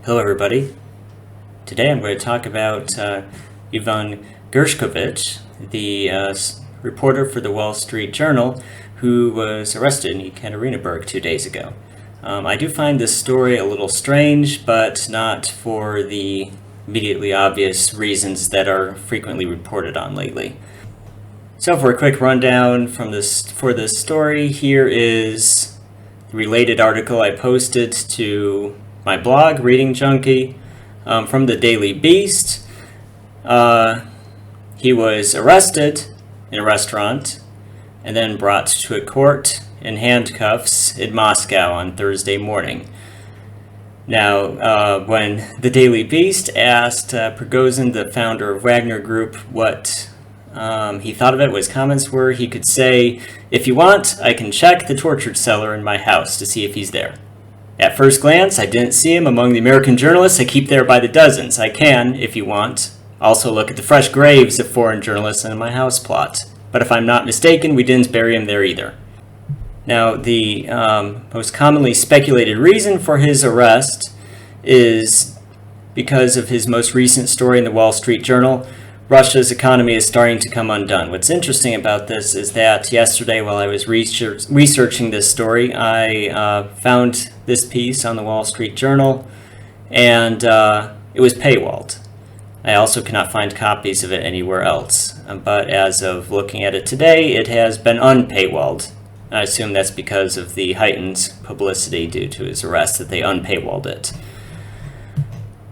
Hello everybody. Today I'm going to talk about Evan Gershkovich, the reporter for the Wall Street Journal who was arrested in Ekaterinburg 2 days ago. I do find this story a little strange, but not for the immediately obvious reasons that are frequently reported on lately. So for a quick rundown for this story, here is the related article I posted to my blog, Reading Junkie, from the Daily Beast. He was arrested in a restaurant and then brought to a court in handcuffs in Moscow on Thursday morning. Now, when the Daily Beast asked Prigozhin, the founder of Wagner Group, what he thought of it, what his comments were, he could say, "If you want, I can check the tortured cellar in my house to see if he's there. At first glance, I didn't see him among the American journalists I keep there by the dozens. I can, if you want, also look at the fresh graves of foreign journalists in my house plot. But if I'm not mistaken, we didn't bury him there either." Now, the most commonly speculated reason for his arrest is because of his most recent story in the Wall Street Journal. Russia's economy is starting to come undone. What's interesting about this is that yesterday, while I was researching this story, I found this piece on the Wall Street Journal, and it was paywalled. I also cannot find copies of it anywhere else, but as of looking at it today, it has been unpaywalled. I assume that's because of the heightened publicity due to his arrest that they unpaywalled it.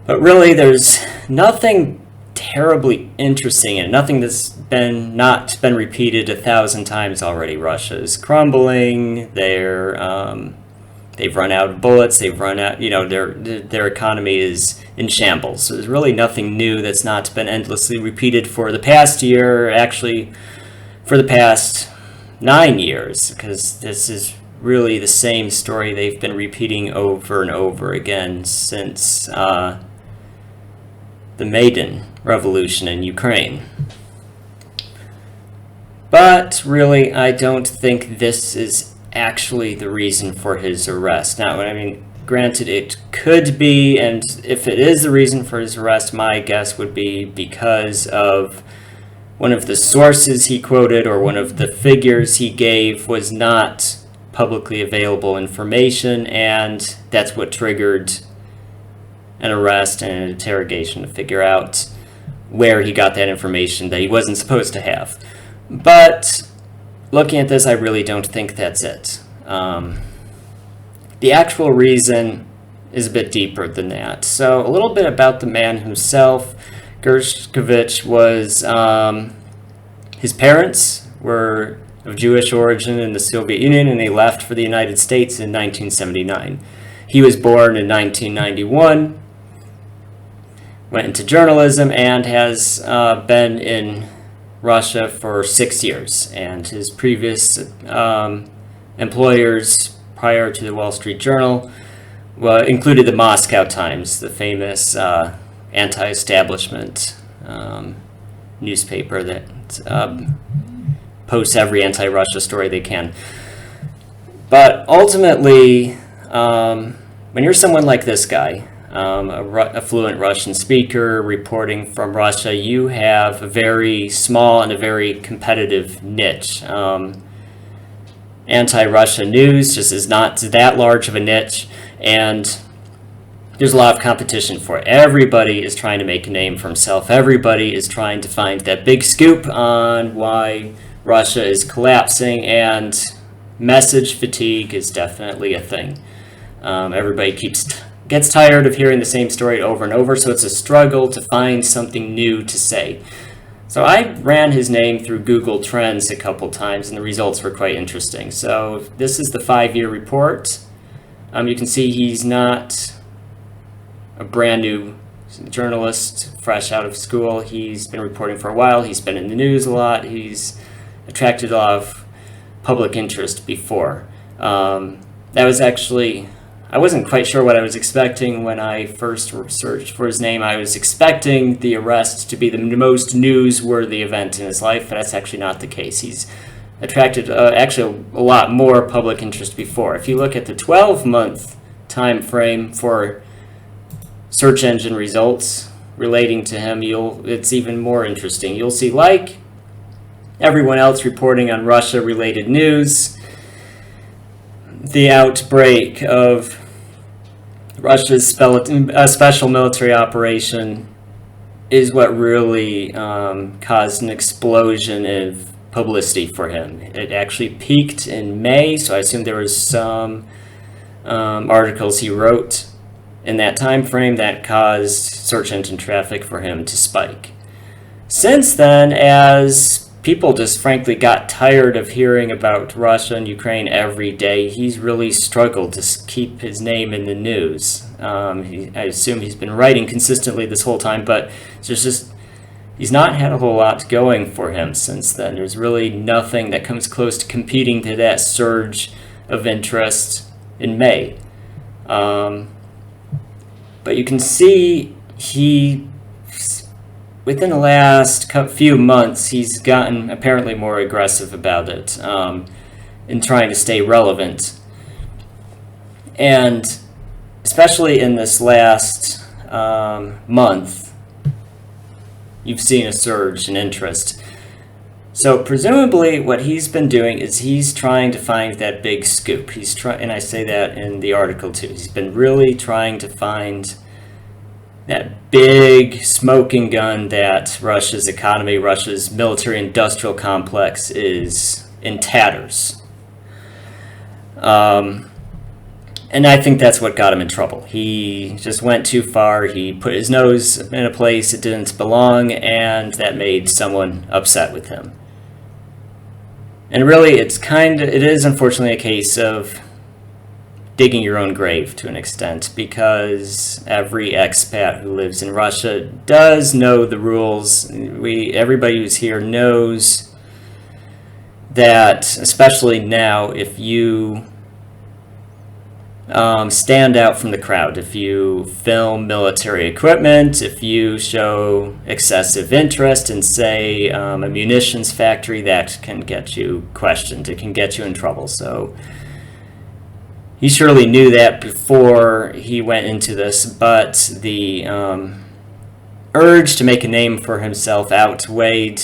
But really, there's nothing terribly interesting and nothing that's not been repeated 1,000 times already. Russia is crumbling. They've run out of bullets. They've run out. Their economy is in shambles. So there's really nothing new that's not been endlessly repeated for the past year. Actually, for the past 9 years, because this is really the same story they've been repeating over and over again since the Maidan Revolution in Ukraine. But really, I don't think this is actually the reason for his arrest. Now, granted, it could be, and if it is the reason for his arrest, my guess would be because of one of the sources he quoted or one of the figures he gave was not publicly available information, and that's what triggered an arrest and an interrogation to figure out where he got that information that he wasn't supposed to have. But looking at this, I really don't think that's it. The actual reason is a bit deeper than that. So a little bit about the man himself. Gershkovich was, his parents were of Jewish origin in the Soviet Union, and they left for the United States in 1979. He was born in 1991, went into journalism, and has been in Russia for 6 years. And his previous employers prior to the Wall Street Journal included the Moscow Times, the famous anti-establishment newspaper that posts every anti-Russia story they can. But ultimately, when you're someone like this guy, a fluent Russian speaker reporting from Russia, you have a very small and a very competitive niche. Anti-Russia news just is not that large of a niche, and there's a lot of competition for it. Everybody is trying to make a name for himself. Everybody is trying to find that big scoop on why Russia is collapsing, and message fatigue is definitely a thing. Everybody gets tired of hearing the same story over and over, so it's a struggle to find something new to say. So I ran his name through Google Trends a couple times, and the results were quite interesting. So this is the 5-year report. You can see he's not a brand new journalist, fresh out of school. He's been reporting for a while. He's been in the news a lot. He's attracted a lot of public interest before. That was actually, I wasn't quite sure what I was expecting when I first searched for his name. I was expecting the arrest to be the most newsworthy event in his life, but that's actually not the case. He's attracted actually a lot more public interest before. If you look at the 12-month time frame for search engine results relating to him, it's even more interesting. You'll see, like everyone else reporting on Russia-related news, the outbreak of Russia's special military operation is what really caused an explosion of publicity for him. It actually peaked in May, so I assume there was some articles he wrote in that time frame that caused search engine traffic for him to spike. Since then, as people just frankly got tired of hearing about Russia and Ukraine every day, he's really struggled to keep his name in the news. I assume he's been writing consistently this whole time, but he's not had a whole lot going for him since then. There's really nothing that comes close to competing to that surge of interest in May. But you can see within the last few months, he's gotten apparently more aggressive about it in trying to stay relevant. And especially in this last month, you've seen a surge in interest. So presumably what he's been doing is he's trying to find that big scoop. And I say that in the article too. He's been really trying to find that big smoking gun that Russia's economy, Russia's military-industrial complex is in tatters. And I think that's what got him in trouble. He just went too far. He put his nose in a place it didn't belong, and that made someone upset with him. And really, it is unfortunately a case of digging your own grave to an extent, because every expat who lives in Russia does know the rules. Everybody who's here knows that, especially now, if you stand out from the crowd, if you film military equipment, if you show excessive interest in, say, a munitions factory, that can get you questioned. It can get you in trouble. So he surely knew that before he went into this, but the urge to make a name for himself outweighed,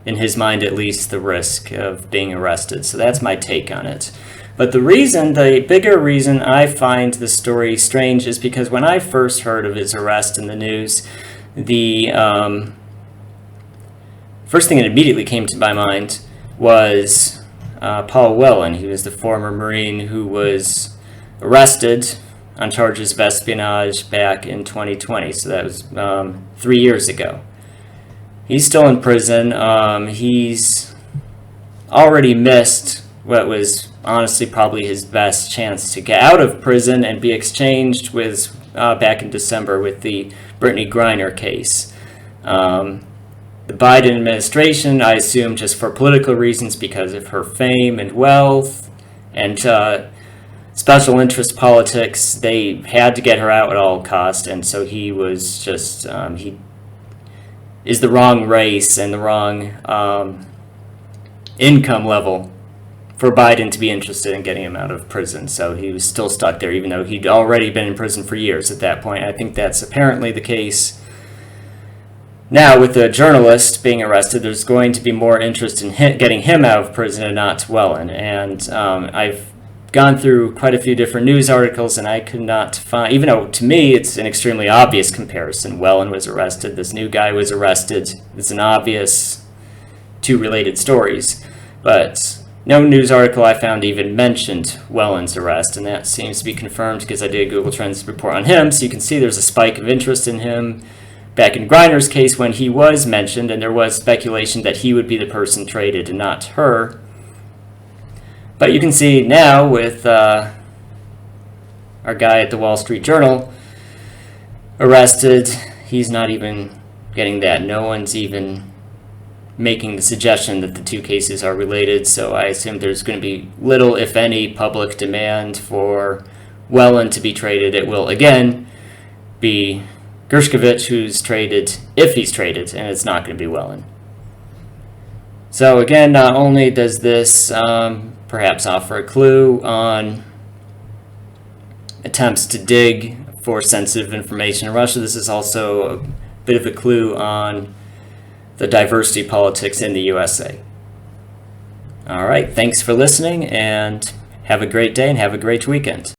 in his mind at least, the risk of being arrested. So that's my take on it. But the bigger reason I find the story strange is because when I first heard of his arrest in the news, the first thing that immediately came to my mind was Paul Wellen. He was the former Marine who was arrested on charges of espionage back in 2020. So that was 3 years ago. He's still in prison. He's already missed what was honestly probably his best chance to get out of prison and be exchanged with back in December with the Brittany Griner case. The Biden administration, I assume just for political reasons because of her fame and wealth and special interest politics, they had to get her out at all cost, and so he was just, he is the wrong race and the wrong income level for Biden to be interested in getting him out of prison. So he was still stuck there, even though he'd already been in prison for years at that point. I think that's apparently the case now with the journalist being arrested. There's going to be more interest in getting him out of prison and not Wellen. And I've gone through quite a few different news articles, and I could not find, even though to me it's an extremely obvious comparison. Wellen was arrested, this new guy was arrested. It's an obvious two related stories. But no news article I found even mentioned Wellen's arrest, and that seems to be confirmed because I did a Google Trends report on him, so you can see there's a spike of interest in him back in Griner's case when he was mentioned, and there was speculation that he would be the person traded and not her. But you can see now with our guy at the Wall Street Journal arrested, he's not even getting that. No one's even making the suggestion that the two cases are related, so I assume there's going to be little, if any, public demand for Wellen to be traded. It will, again, be Gershkovich who's traded, if he's traded, and it's not going to be Wellen. So again, not only does this perhaps offer a clue on attempts to dig for sensitive information in Russia. This is also a bit of a clue on the diversity politics in the USA. All right, thanks for listening, and have a great day and have a great weekend.